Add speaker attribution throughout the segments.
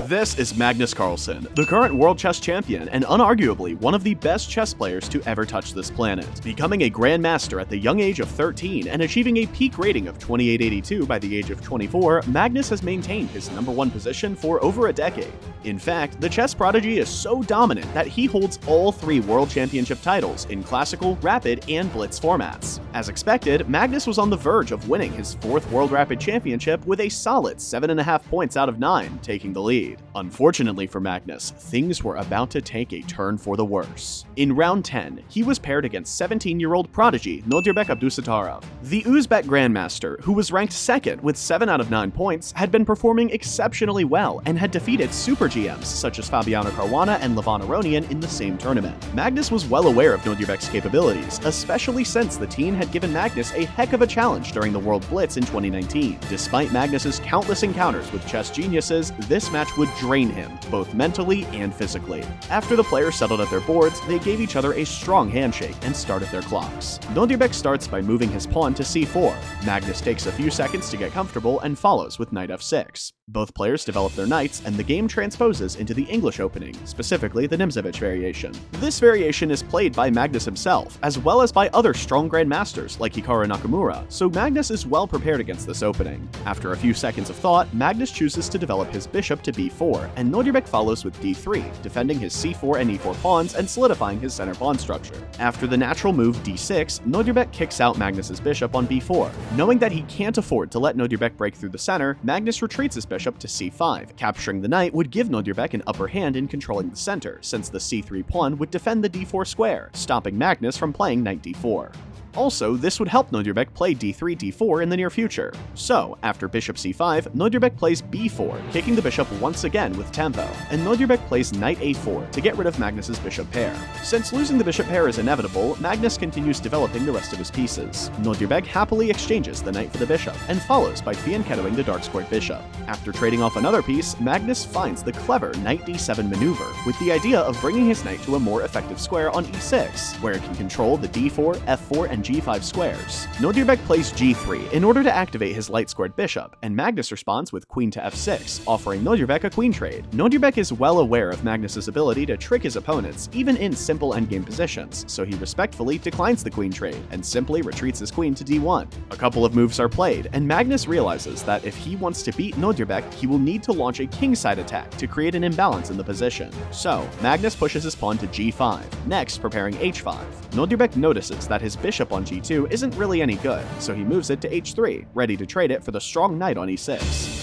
Speaker 1: This is Magnus Carlsen, the current world chess champion and unarguably one of the best chess players to ever touch this planet. Becoming a grandmaster at the young age of 13 and achieving a peak rating of 2882 by the age of 24, Magnus has maintained his #1 position for over a decade. In fact, the chess prodigy is so dominant that he holds all 3 world championship titles in classical, rapid, and blitz formats. As expected, Magnus was on the verge of winning his 4th World Rapid Championship with a solid 7.5 points out of 9, taking the lead. Unfortunately for Magnus, things were about to take a turn for the worse. In round 10, he was paired against 17-year-old prodigy Nodirbek Abdusattarov. The Uzbek grandmaster, who was ranked 2nd with 7 out of 9 points, had been performing exceptionally well and had defeated super GMs such as Fabiano Caruana and Levan Aronian in the same tournament. Magnus was well aware of Nodirbek's capabilities, especially since the teen had given Magnus a heck of a challenge during the World Blitz in 2019. Despite Magnus's countless encounters with chess geniuses, this match would drain him, both mentally and physically. After the players settled at their boards, they gave each other a strong handshake and started their clocks. Nodirbek starts by moving his pawn to c4. Magnus takes a few seconds to get comfortable and follows with knight f6. Both players develop their knights, and the game transposes into the English opening, specifically the Nimzovich variation. This variation is played by Magnus himself, as well as by other strong grandmasters like Hikaru Nakamura, so Magnus is well prepared against this opening. After a few seconds of thought, Magnus chooses to develop his bishop to b4, and Nodirbek follows with d3, defending his c4 and e4 pawns and solidifying his center pawn structure. After the natural move d6, Nodirbek kicks out Magnus's bishop on b4. Knowing that he can't afford to let Nodirbek break through the center, Magnus retreats his bishop to c5. Capturing the knight would give Nodirbek an upper hand in controlling the center, since the c3 pawn would defend the d4 square, stopping Magnus from playing knight d4. Also, this would help Nodirbek play d3, d4 in the near future. So, after bishop c5, Nodirbek plays b4, kicking the bishop once again with tempo, and Nodirbek plays knight a4 to get rid of Magnus's bishop pair. Since losing the bishop pair is inevitable, Magnus continues developing the rest of his pieces. Nodirbek happily exchanges the knight for the bishop, and follows by fianchettoing the dark squared bishop. After trading off another piece, Magnus finds the clever knight d7 maneuver, with the idea of bringing his knight to a more effective square on e6, where it can control the d4, f4, and g5 squares. Nodirbek plays g3 in order to activate his light squared bishop, and Magnus responds with queen to f6, offering Nodirbek a queen trade. Nodirbek is well aware of Magnus's ability to trick his opponents, even in simple endgame positions, so he respectfully declines the queen trade, and simply retreats his queen to d1. A couple of moves are played, and Magnus realizes that if he wants to beat Nodirbek, he will need to launch a kingside attack to create an imbalance in the position. So, Magnus pushes his pawn to g5, next preparing h5. Nodirbek notices that his bishop on g2 isn't really any good, so he moves it to h3, ready to trade it for the strong knight on e6.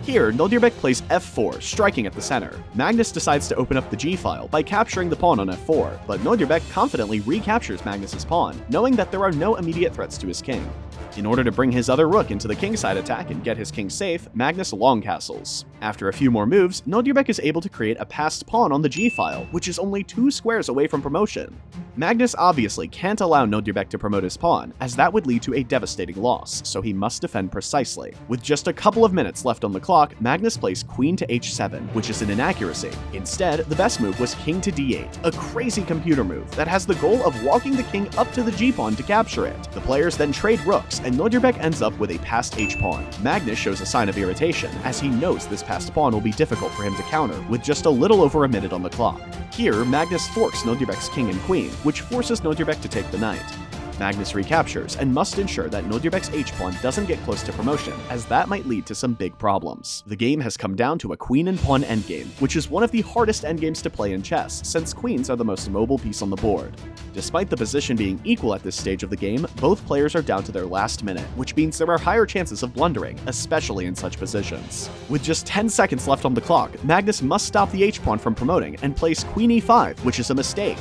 Speaker 1: Here, Nodirbek plays f4, striking at the center. Magnus decides to open up the g-file by capturing the pawn on f4, but Nodirbek confidently recaptures Magnus's pawn, knowing that there are no immediate threats to his king. In order to bring his other rook into the kingside attack and get his king safe, Magnus long castles. After a few more moves, Nodirbek is able to create a passed pawn on the g-file, which is only 2 squares away from promotion. Magnus obviously can't allow Nodirbek to promote his pawn, as that would lead to a devastating loss, so he must defend precisely. With just a couple of minutes left on the clock, Magnus plays queen to h7, which is an inaccuracy. Instead, the best move was king to d8, a crazy computer move that has the goal of walking the king up to the g-pawn to capture it. The players then trade rooks, and Nodirbek ends up with a passed h-pawn. Magnus shows a sign of irritation, as he knows this passed pawn will be difficult for him to counter, with just a little over a minute on the clock. Here, Magnus forks Nodirbek's king and queen, which forces Nodirbek to take the knight. Magnus recaptures and must ensure that Nodirbek's h-pawn doesn't get close to promotion, as that might lead to some big problems. The game has come down to a queen and pawn endgame, which is one of the hardest endgames to play in chess, since queens are the most mobile piece on the board. Despite the position being equal at this stage of the game, both players are down to their last minute, which means there are higher chances of blundering, especially in such positions. With just 10 seconds left on the clock, Magnus must stop the h-pawn from promoting and plays queen e5, which is a mistake.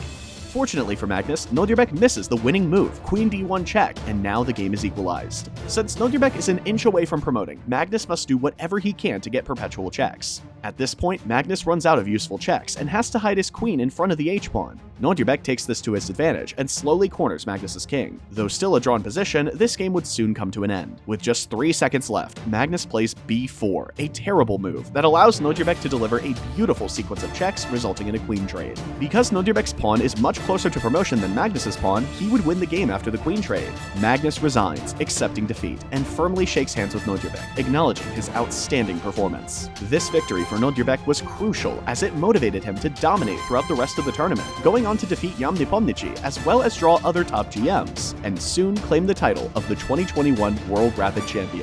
Speaker 1: Fortunately for Magnus, Nodirbek misses the winning move, queen d1 check, and now the game is equalized. Since Nodirbek is an inch away from promoting, Magnus must do whatever he can to get perpetual checks. At this point, Magnus runs out of useful checks and has to hide his queen in front of the h-pawn. Nodirbek takes this to his advantage and slowly corners Magnus's king. Though still a drawn position, this game would soon come to an end. With just 3 seconds left, Magnus plays b4, a terrible move that allows Nodirbek to deliver a beautiful sequence of checks, resulting in a queen trade. Because Nodirbek's pawn is much closer to promotion than Magnus's pawn, he would win the game after the queen trade. Magnus resigns, accepting defeat, and firmly shakes hands with Nodirbek, acknowledging his outstanding performance. This victory for Nodirbek was crucial as it motivated him to dominate throughout the rest of the tournament, going on to defeat Yam Nepomniachtchi as well as draw other top GMs, and soon claim the title of the 2021 World Rapid Champion.